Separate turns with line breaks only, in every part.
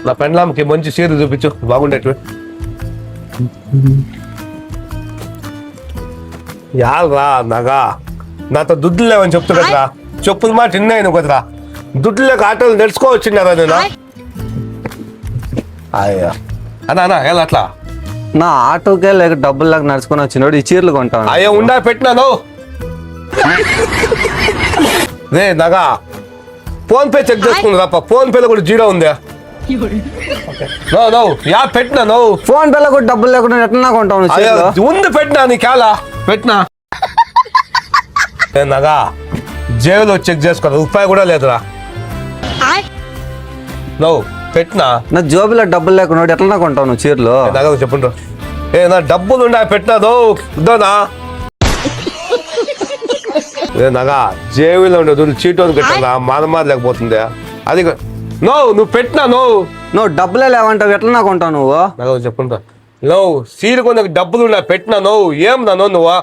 నా పెండ్లాంకి మంచి చీర చూపించు బాగుండేటివి. యాల్రా నగా నాతో దుడ్లు లేవని చెప్తూ కదరా, చెప్పుల మాట విన్నాను కదరా. దుడ్లు లేక ఆటోలు నడుచుకోవచ్చిండరా నేను. అయ్యా అన్నా అన్నా ఎలా అట్లా
నా ఆటోకే లేక డబ్బులు లేక నడుచుకొని వచ్చినోడు ఈ చీరలు కొంటాను.
అయ్యా ఉండా పెట్టినాను రే నగా. ఫోన్ పే చెక్ చేసుకుంది రాప, ఫోన్ పేలో కూడా జీరో ఉందా? నో నో యా పెట్టినా నో.
ఫోన్ పేలో కూడా డబ్బులు లేకుండా ఎట్లా కొంటాను చీరలు?
ఉంది పెట్టినా నీ కాలా పెట్టినా నగా. జేబులో చెక్ చేసుకో, రూపాయి కూడా లేదురా. నో పెట్టినా.
నా జోబులో డబ్బులు లేకుండా ఎట్లా కొంటాను చీరలు?
నగా చెప్పండి ఏ నా డబ్బులు ఉండా పెట్టినాదో ఇద్దోనా నగా. జేబులో ఉండదు చీటోని పెట్టా మానమాద లేకపోతుందా అది. నో నువ్వు పెట్టినా
నువ్వు డబ్బులే లేవంటావు ఎట్లా కొంటావు నువ్వు?
నగా చెప్పండి నువ్వు సీరు కొందరికి డబ్బులు ఉండా పెట్టినా ఏం నాను నువ్వు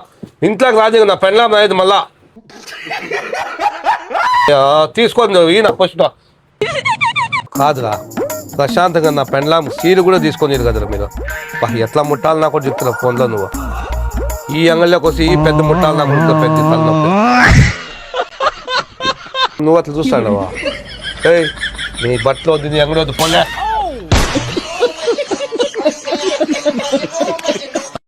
ఇంట్లోకి రాదు నా పెళ్ళాం అనేది మళ్ళా తీసుకోండి ఈయన ఫస్ట్ కాదురా. ప్రశాంతంగా నా పెళ్ళాం సీరు కూడా తీసుకొని కదరా మీరు. ఎట్లా ముట్టాలి నాకు కూడా చెప్తున్నా ఫోన్లో. నువ్వు ఈ అంగళ్ళలోకి వచ్చి ఈ పెద్ద ముట్టాలి నాకు ముట్ట పెద్ద తలనొప్పి. నువ్వు అట్లా చూస్తాడవా? నీ బట్టలు వద్దు, నీ అంగడి వద్దు, పోలే.